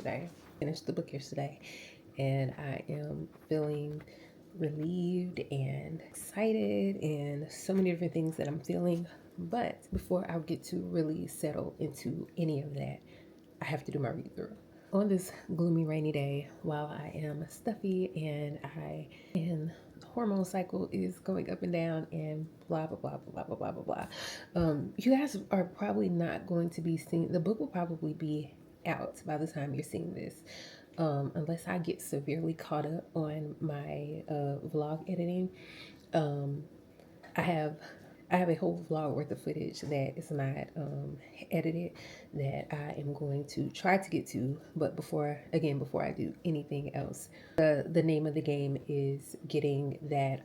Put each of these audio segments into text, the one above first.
yesterday. Finished the book yesterday, and I am feeling relieved and excited and so many different things that I'm feeling. But before I get to really settle into any of that, I have to do my read through. On this gloomy, rainy day, while I am stuffy and the hormone cycle is going up and down and blah blah blah blah blah blah blah blah. You guys are probably not going to be seeing the book will probably be out by the time you're seeing this, unless I get severely caught up on my vlog editing. I have a whole vlog worth of footage that is not edited that I am going to try to get to. But before I do anything else, the name of the game is getting that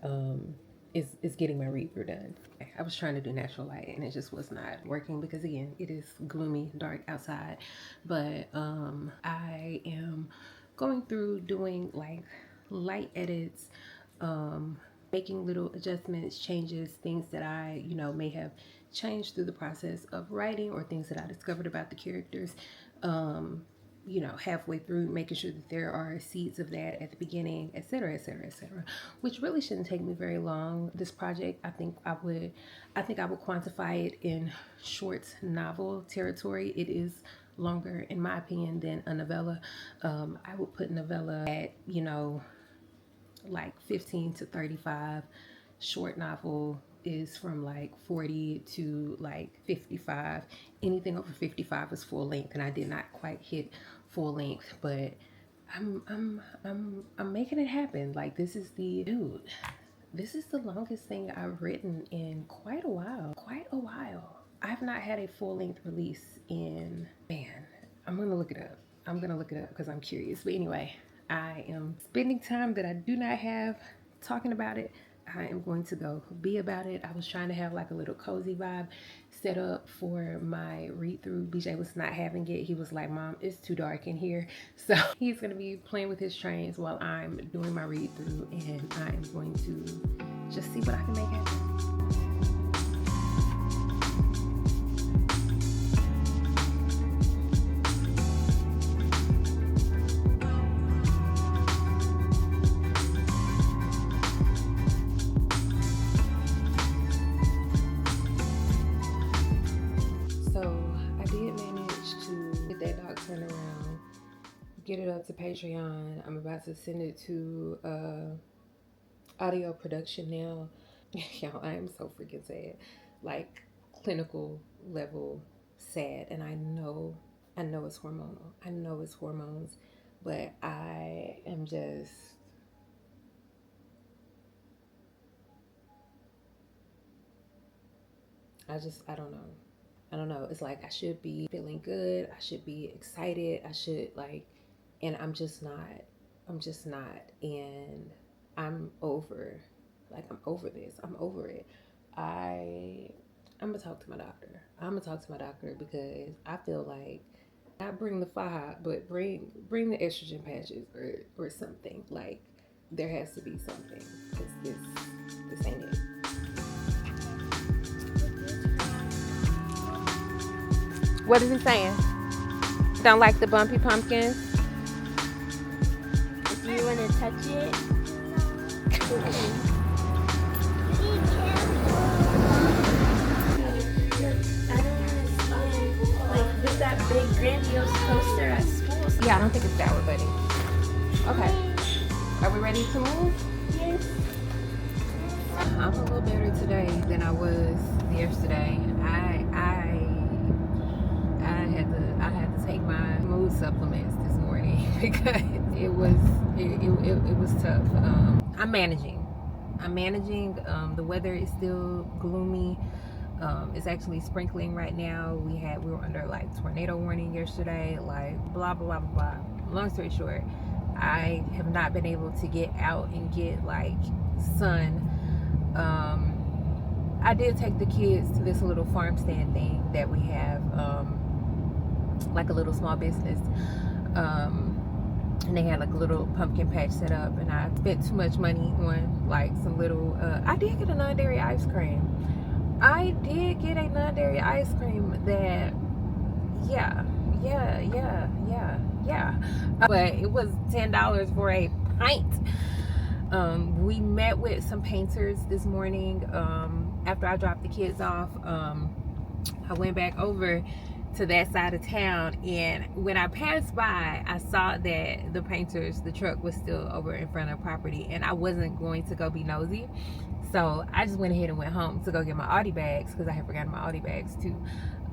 is getting my read through done. I was trying to do natural light and it just was not working because again it is gloomy, dark outside. But I am going through doing like light edits, making little adjustments, changes, things that I, may have changed through the process of writing or things that I discovered about the characters, halfway through, making sure that there are seeds of that at the beginning, etc., etc., etc., which really shouldn't take me very long. This project, I think I would quantify it in short novel territory. It is longer, in my opinion, than a novella. I would put novella at, like 15 to 35. Short novel is from like 40 to like 55. Anything over 55 is full length, and I did not quite hit full length, but I'm making it happen. Like this is the longest thing I've written in quite a while. I've not had a full length release in, man, I'm gonna look it up because I'm curious. But anyway, I am spending time that I do not have talking about it. I am going to go be about it. I was trying to have like a little cozy vibe set up for my read through. BJ was not having it. He was like, Mom, it's too dark in here. So he's going to be playing with his trains while I'm doing my read through, and I am going to just see what I can make happen. Get it up to Patreon. I'm about to send it to audio production now. Y'all, I am so freaking sad. Like clinical level sad. And I know it's hormonal. I know it's hormones, but I am just I don't know. It's like I should be feeling good. I should be excited. I should like, and I'm just not. And I'm over this. I'm over it. I'm gonna talk to my doctor because I feel like not bring the fire, but bring the estrogen patches or something. Like there has to be something because this ain't it. What is he saying? Don't like the bumpy pumpkins? Do you want to touch it? Like with that big grandiose poster at school. Yeah, I don't think it's that one, buddy. Okay. Are we ready to move? Yes. I'm a little better today than I was yesterday. I had to take my mood supplements this morning because it was tough. I'm managing. The weather is still gloomy. It's actually sprinkling right now. We were under like tornado warning yesterday, like blah blah blah blah. Long story short, I have not been able to get out and get like sun. I did take the kids to this little farm stand thing that we have, like a little small business, and they had like a little pumpkin patch set up, and I spent too much money on like some little I did get a non-dairy ice cream that, yeah, But it was $10 for a pint. We met with some painters this morning. After I dropped the kids off, I went back over to that side of town, and when I passed by, I saw that the truck was still over in front of the property, and I wasn't going to go be nosy, so I just went ahead and went home to go get my Audi bags, because I had forgotten my Audi bags too.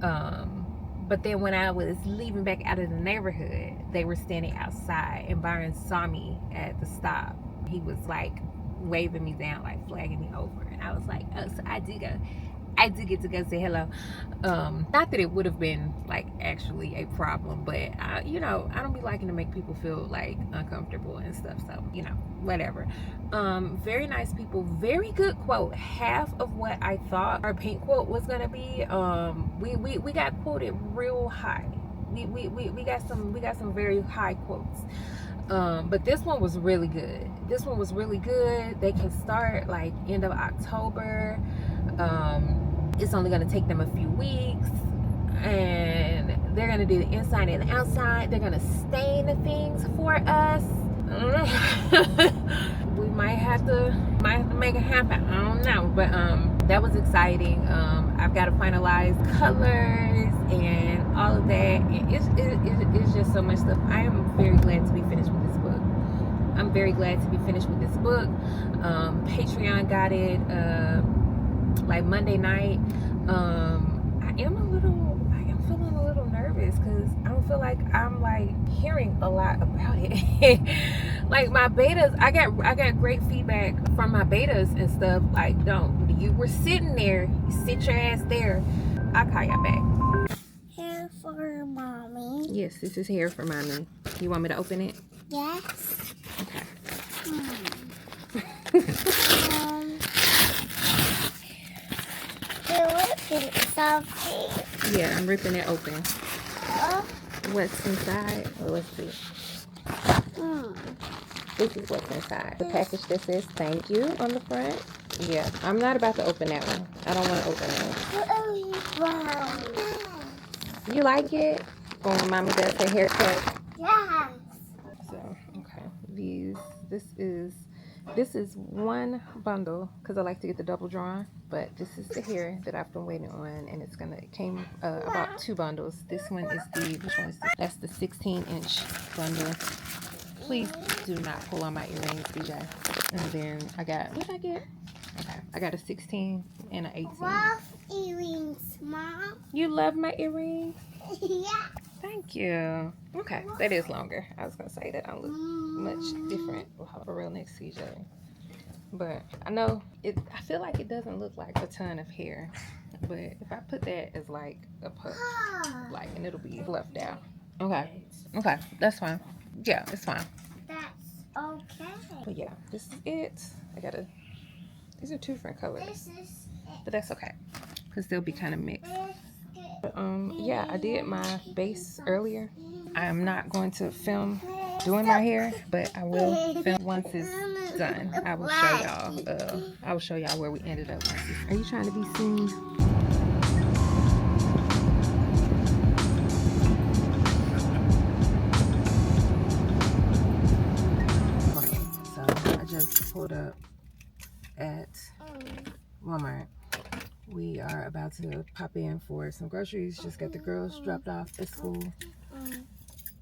But then when I was leaving back out of the neighborhood, they were standing outside, and Byron saw me at the stop. He was like waving me down, like flagging me over, and I was like, oh, so I do get to go say hello. Not that it would have been like actually a problem, but I don't be liking to make people feel like uncomfortable and stuff, so whatever. Very nice people, very good quote, half of what I thought our paint quote was gonna be. We got quoted real high. We got some very high quotes. But this one was really good. They can start like end of October. It's only going to take them a few weeks, and they're going to do the inside and the outside. They're going to stain the things for us. We might have to make it happen. I don't know, but that was exciting. I've got to finalize colors and all of that, and it's just so much stuff. I am very glad to be finished with this book. Patreon got it like Monday night. I am feeling a little nervous, because I don't feel like I'm like hearing a lot about it. Like my betas, I got great feedback from my betas and stuff. Like, you were sitting there, you sit your ass there. I'll call y'all back. Hair for mommy. Yes, this is hair for mommy. You want me to open it? Yes. Okay. Something. Yeah, I'm ripping it open. What's inside? Well, let's see. This is what's inside. The package that says thank you on the front. Yeah, I'm not about to open that one. I don't want to open that one. You like it? Or when mommy does her haircut? Yes. So, okay. This is one bundle, because I like to get the double drawn, but this is the hair that I've been waiting on, and it came about 2 bundles. This one is which one is this? That's the 16-inch bundle. Please do not pull on my earrings, BJ. And then what did I get? Okay, I got a 16 and an 18. Love earrings, Mom. You love my earrings? Yeah. Thank you. Okay, that is longer. I was gonna say that I look much different for real next to each other, but I know it. I feel like it doesn't look like a ton of hair, but if I put that as like a puff, and it'll be fluffed out. Okay, that's fine. Yeah, it's fine. That's okay. But yeah, this is it. These are 2 different colors, This is but that's okay, because they'll be kind of mixed. But, yeah, I did my base earlier. I am not going to film doing my hair, but I will film once it's done. I will show y'all where we ended up. Are you trying to be seen? Okay, so I just pulled up at Walmart. We are about to pop in for some groceries. Just got the girls dropped off at school.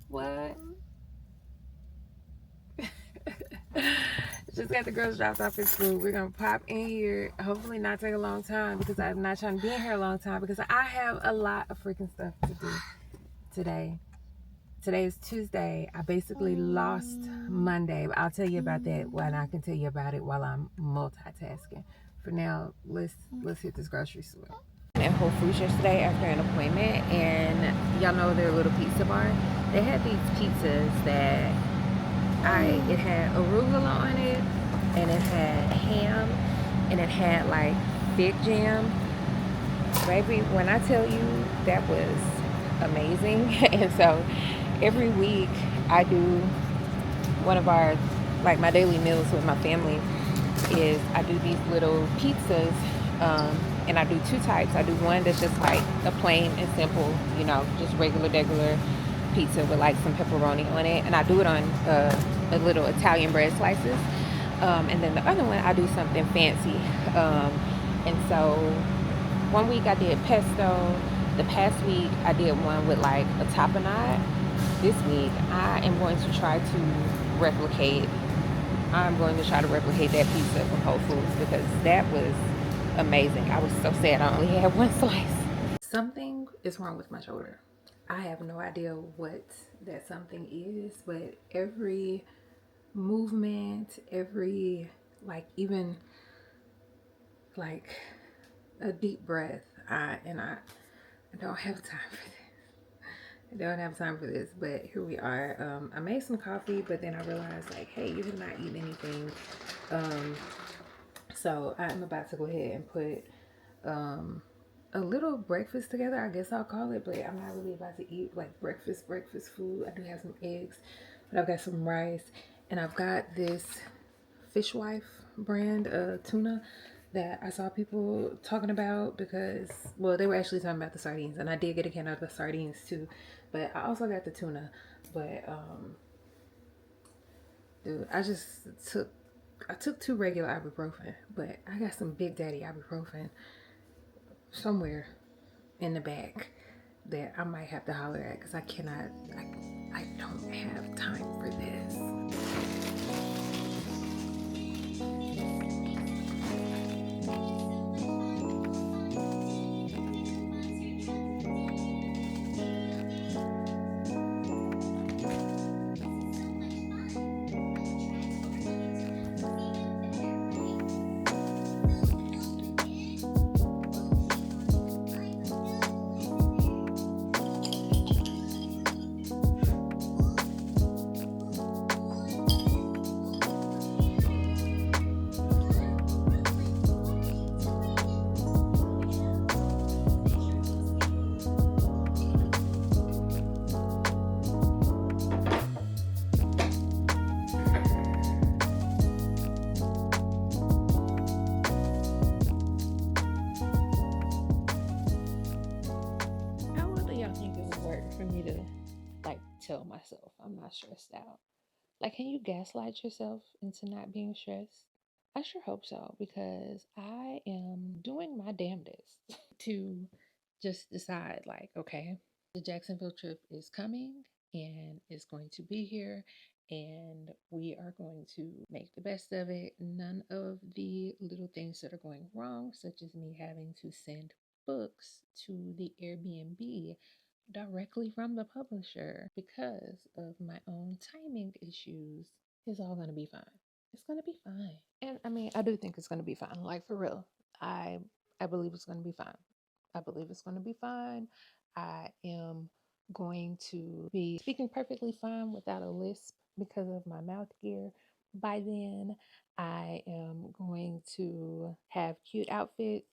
What? Just got the girls dropped off at school. We're gonna pop in here. Hopefully not take a long time, because I'm not trying to be in here a long time, because I have a lot of freaking stuff to do today. Today is Tuesday. I basically lost Monday. I'll tell you about that when I can tell you about it while I'm multitasking. For now, let's hit this grocery store. At Whole Foods yesterday after an appointment, and y'all know their little pizza bar. They had these pizzas that it had arugula on it, and it had ham, and it had like fig jam. Baby, when I tell you, that was amazing. And so every week I do one of our, like, my daily meals with my family is I do these little pizzas, and I do 2 types. I do one that's just like a plain and simple, just regular pizza with like some pepperoni on it, and I do it on a little Italian bread slices. And then the other one, I do something fancy. And so one week I did pesto. The past week I did one with like a tapenade. This week I am going to try to replicate. I'm going to try to replicate that pizza from Whole Foods because that was amazing. I was so sad I only had one slice. Something is wrong with my shoulder. I have no idea what that something is, but every movement, every even like a deep breath, I don't have time for this. I don't have time for this, but here we are. I made some coffee, but then I realized like, hey, you did not eat anything. So I'm about to go ahead and put a little breakfast together, I guess I'll call it, but I'm not really about to eat like breakfast food. I do have some eggs, but I've got some rice, and I've got this Fishwife brand tuna that I saw people talking about because, well, they were actually talking about the sardines, and I did get a can of the sardines too, but I also got the tuna. But dude, I took 2 regular ibuprofen, but I got some Big Daddy ibuprofen somewhere in the back that I might have to holler at because I don't have time for this. For me to tell myself I'm not stressed out. Can you gaslight yourself into not being stressed? I sure hope so because I am doing my damnedest to just decide okay, the Jacksonville trip is coming and it's going to be here and we are going to make the best of it. None of the little things that are going wrong, such as me having to send books to the Airbnb directly from the publisher because of my own timing issues, is all going to be fine. It's going to be fine. And I mean, I do think it's going to be fine. For real. I believe it's going to be fine. I believe it's going to be fine. I am going to be speaking perfectly fine without a lisp because of my mouth gear. By then, I am going to have cute outfits.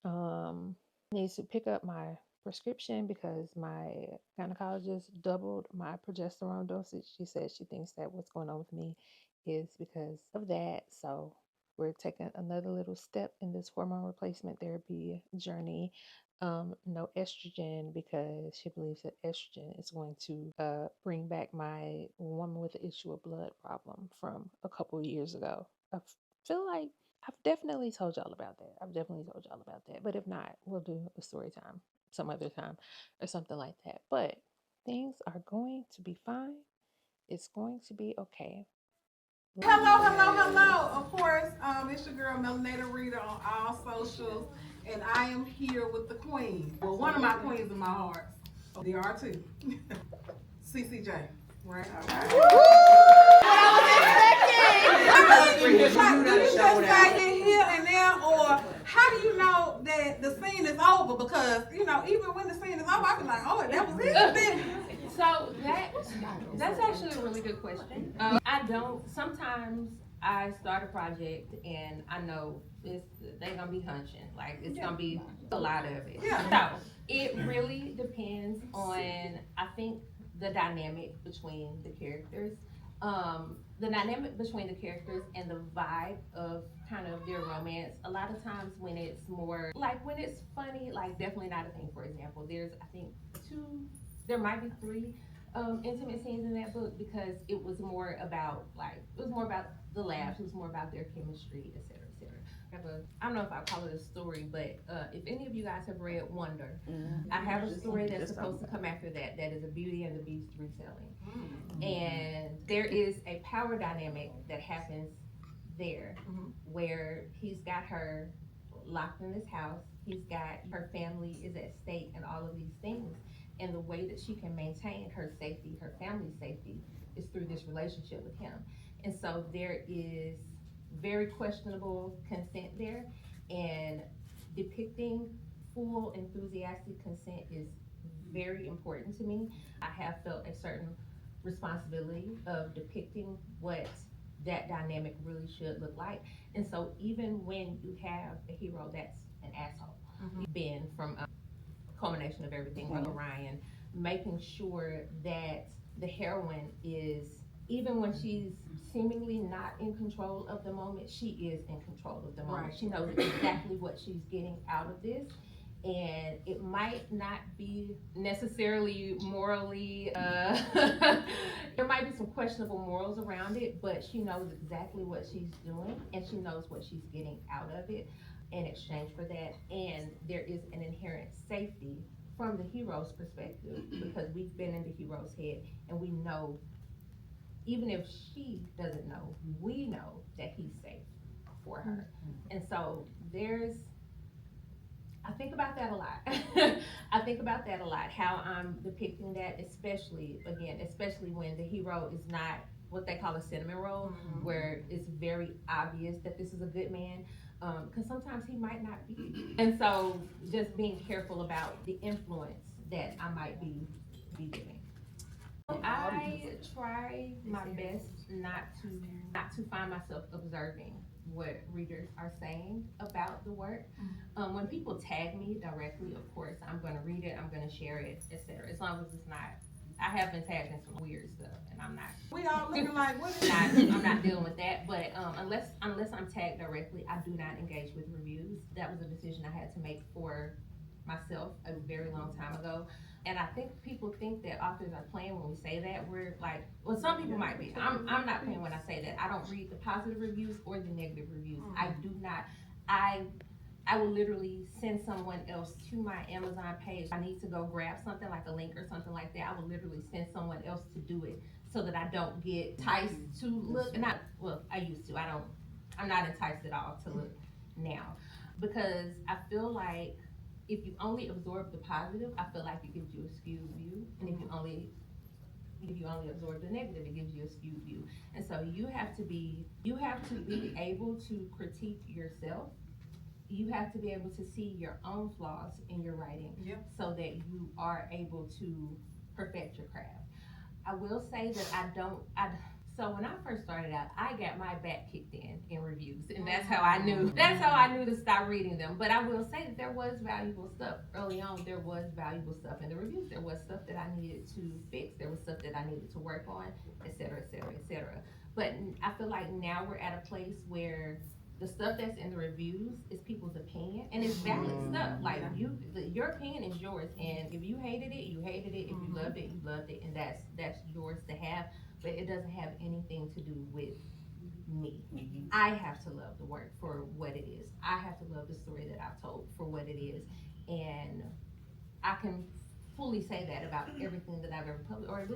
Needs to pick up my prescription because my gynecologist doubled my progesterone dosage. She says she thinks that what's going on with me is because of that. So we're taking another little step in this hormone replacement therapy journey. No estrogen because she believes that estrogen is going to bring back my woman with the issue of blood problem from a couple of years ago. I feel like I've definitely told y'all about that. But if not, we'll do a story time some other time or something like that. But things are going to be fine. It's going to be okay. Hello. Of course, it's your girl Melanetta Rita on all socials, and I am here with the queen. Well, one of my queens in my heart. There are 2. CCJ. Right? Do you just got in here and there, or how do you know that the scene is over? Because, even when the scene is over, I be like, oh, that was it. So that's actually a really good question. Sometimes I start a project and I know they're gonna be hunching. It's gonna be a lot of it. Yeah. So it really depends on, I think, the dynamic between the characters. The dynamic between the characters and the vibe of kind of their romance. A lot of times when it's more when it's funny, definitely not a thing. For example, there's I think 2, there might be 3 intimate scenes in that book because it was more about the laughs, it was more about their chemistry, et cetera, et cetera. I don't know if I call it a story, but if any of you guys have read Wonder, I have a story that's supposed to come after that. That is a Beauty and the Beast retelling, and there is a power dynamic that happens there, where he's got her locked in this house. He's got her family is at stake and all of these things. And the way that she can maintain her safety, her family's safety, is through this relationship with him. And so there is very questionable consent there, and depicting full enthusiastic consent is very important to me. I have felt a certain responsibility of depicting what that dynamic really should look like. And so even when you have a hero that's an asshole, Ben from culmination of everything, Orion, making sure that the heroine is, even when she's seemingly not in control of the moment, she is in control of the moment. Right. She knows exactly what she's getting out of this. And it might not be necessarily morally, there might be some questionable morals around it, but she knows exactly what she's doing and she knows what she's getting out of it in exchange for that. And there is an inherent safety from the hero's perspective because we've been in the hero's head and we know, even if she doesn't know, we know that he's safe for her. And so I think about that a lot. I think about that a lot, how I'm depicting that, especially when the hero is not what they call a cinnamon roll, where it's very obvious that this is a good man, because sometimes he might not be. And so just being careful about the influence that I might be giving. I try my best not to find myself observing what readers are saying about the work. When people tag me directly, of course, I'm going to read it, I'm going to share it, etc. As long as it's not, I have been tagged in some weird stuff, and I'm not. We all looking like what? I'm not dealing with that. But unless I'm tagged directly, I do not engage with reviews. That was a decision I had to make for myself a very long time ago. And I think people think that authors are playing when we say that. We're like, well, some people might be. I'm not playing when I say that. I don't read the positive reviews or the negative reviews. I do not. I will literally send someone else to my Amazon page. I need to go grab something like a link or something like that. I will literally send someone else to do it so that I don't get enticed to look. I used to. I'm not enticed at all to look now, because I feel like if you only absorb the positive, I feel like it gives you a skewed view. And if you only absorb the negative, it gives you a skewed view. And so you have to be able to critique yourself. You have to be able to see your own flaws in your writing, so that you are able to perfect your craft. I will say that so when I first started out, I got my back kicked in reviews, and that's how I knew to stop reading them. But I will say that there was valuable stuff early on. There was valuable stuff in the reviews. There was stuff that I needed to fix. There was stuff that I needed to work on, et cetera, et cetera, et cetera. But I feel like now we're at a place where the stuff that's in the reviews is people's opinion, and it's valid stuff. Like your opinion is yours, and if you hated it, you hated it. If you loved it, you loved it, and that's yours to have. But it doesn't have anything to do with me. I have to love the work for what it is. I have to love the story that I've told for what it is, and I can fully say that about everything that I've ever published, or it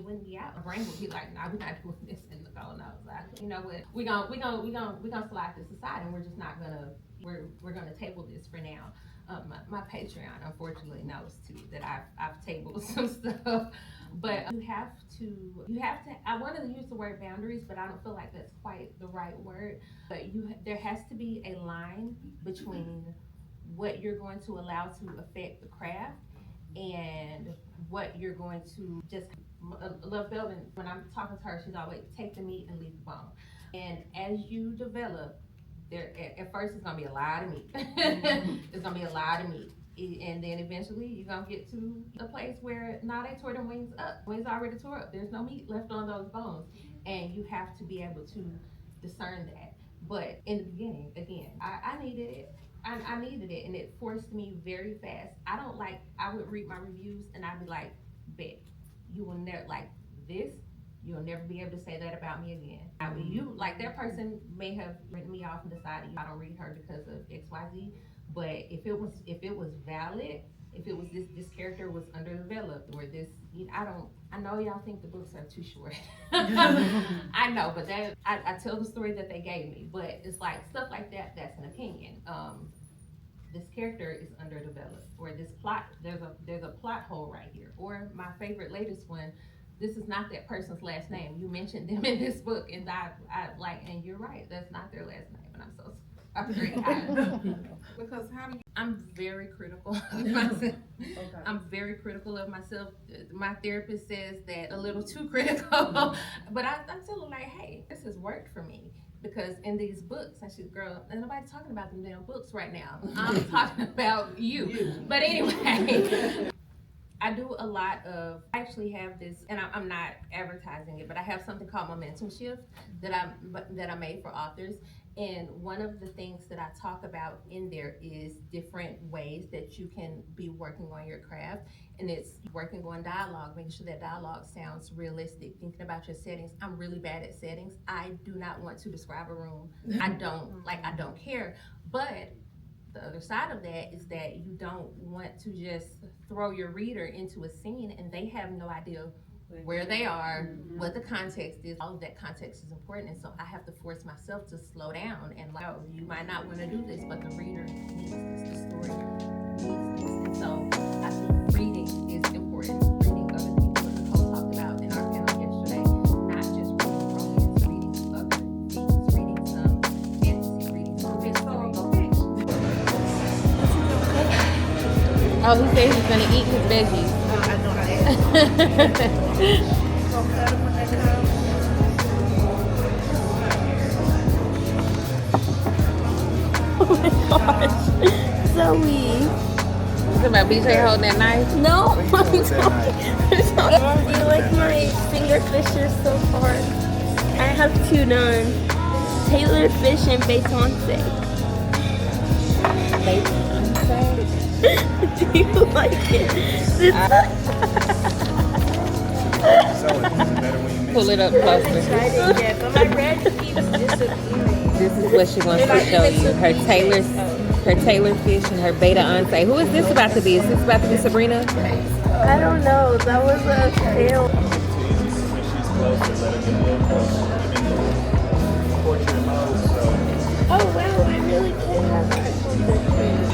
wouldn't be out. My brain would be like, no, we're not doing this, and oh no, like, you know what? We're gonna slide this aside, and we're just not gonna. We're gonna table this for now. My Patreon, unfortunately, knows too that I've tabled some stuff, but you have to. I wanted to use the word boundaries, but I don't feel like that's quite the right word. But there has to be a line between what you're going to allow to affect the craft and what you're going to just. Love Belvin, when I'm talking to her, she's always take the meat and leave the bone. And as you develop, at first it's gonna be a lot of meat. It's gonna be a lot of meat. And then eventually you're gonna get to a place where now they tore them wings up. Wings already tore up. There's no meat left on those bones. And you have to be able to discern that. But in the beginning, again, I needed it. I needed it, and it forced me very fast. I would read my reviews and I'd be like, bet. you will never, like this, you'll never be able to say that about me again. You, like, that person may have written me off and decided I don't read her because of XYZ, but if it was valid, if it was this character was underdeveloped, or this, I know y'all think the books are too short. I know, but I tell the story that they gave me, but it's like stuff like that, that's an opinion. This character is underdeveloped, or this plot, there's a plot hole right here. Or my favorite latest one, this is not that person's last name. You mentioned them in this book, and I like, and you're right, that's not their last name, and I'm so sorry. Because how do you? I'm very critical of myself. I'm very critical of myself. My therapist says that a little too critical, but I'm still like, hey, this has worked for me. Because in these books, I said, girl, nobody's talking about them damn books right now. I'm talking about you. But anyway, I do a lot of, I actually have this, and I'm not advertising it, but I have something called Momentum Shift that I made for authors. And one of the things that I talk about in there is different ways that you can be working on your craft. And it's working on dialogue, making sure that dialogue sounds realistic, thinking about your settings. I'm really bad at settings. I do not want to describe a room. I don't care. But the other side of that is that you don't want to just throw your reader into a scene and they have no idea where they are, what the context is. All of that context is important, and so I have to force myself to slow down and like, oh, you might not want to do this, but the reader needs this, the story needs this. And so I think reading is important. Reading other people, as Nicole talked about in our panel yesterday, not just reading romance, reading other things, reading some fantasy, reading some history. Oh, he says he's gonna eat his veggies. I know how to Oh my gosh. Zoe. Talking about BJ holding that knife? No, I'm talking. Do you like my finger fishers so far? I have two done. Taylor Fish and Beyonce. Do you like it? Pull it up closer. Yeah, but my red keeps disappearing. This is what she wants to show you. Her Taylor Fish and her Beta Once. Who is this about to be? Is this about to be Sabrina? I don't know. That was a fail. Oh wow, I really did have that.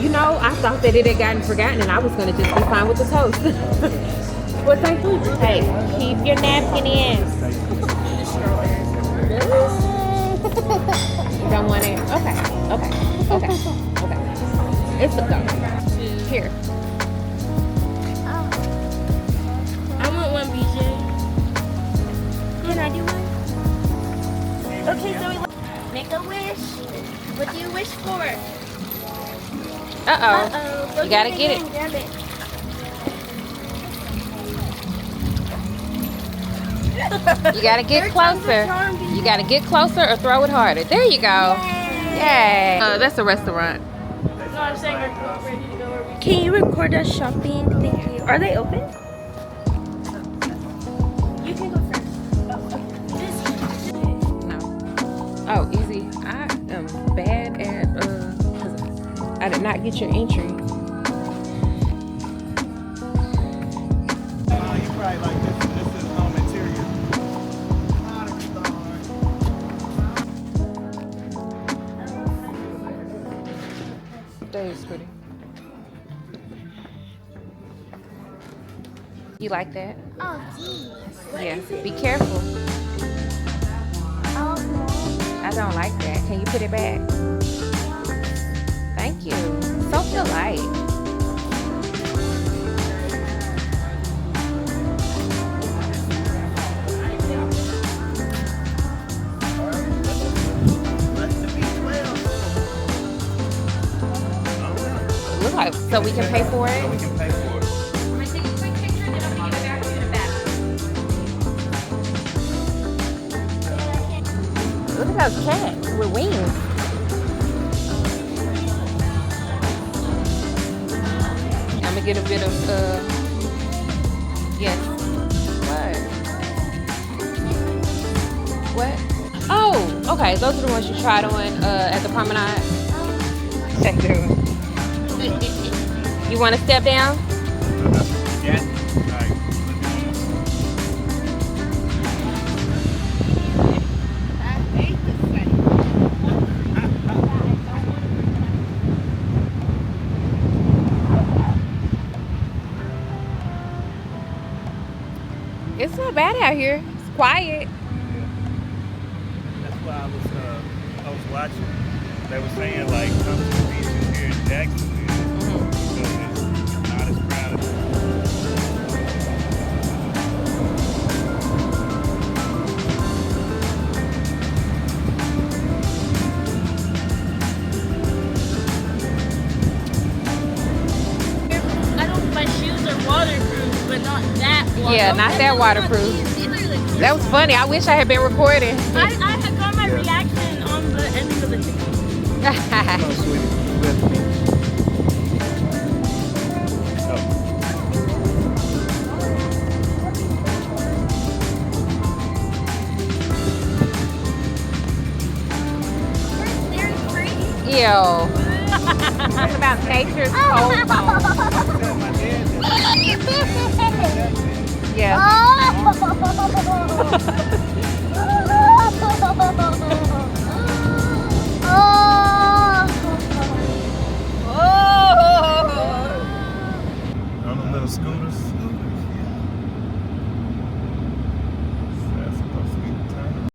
You know, I thought that it had gotten forgotten and I was going to just be fine with the toast. Well, thank you. Hey, keep your napkin in. You don't want it? Okay. It's a go. Here. I want one, BJ. Can I do one? Okay, Zoe, make a wish. What do you wish for? Uh-oh. You gotta get it. Grab it. You gotta get closer. You gotta get closer or throw it harder. There you go. Yay. That's a restaurant. No, I'm saying we're ready to go. Can you record us shopping? Thank you. Are they open? You can go first. No. Oh, easy. I am bad at 'cause I did not get your entry. You probably like this is interior. That is pretty. You like that? Oh, geez. Yeah. Be careful. Oh, I don't like that. Can you put it back? Thank you. So polite. Look like so we can pay for it. We can pay for it. I'm gonna take a quick picture and then I'm gonna give it back to you in the back. Look at those cats with wings. I'm gonna get a bit of yes. What? Oh, okay. Those are the ones you tried on at the promenade. You want to step down? Yeah. Alright. It's not bad out here. It's quiet. That's why I was watching. They were saying like come to the beaches here in Jacksonville because it's not as crowded. I don't. My shoes are waterproof, but not that waterproof. Yeah, not that waterproof. That was funny. I wish I had been recording. I had got my reaction on the end of the video. Oh, sweetie, we have the beach. Very pretty. Ew. Talking about nature's cold phone. Yeah. On them little scooters.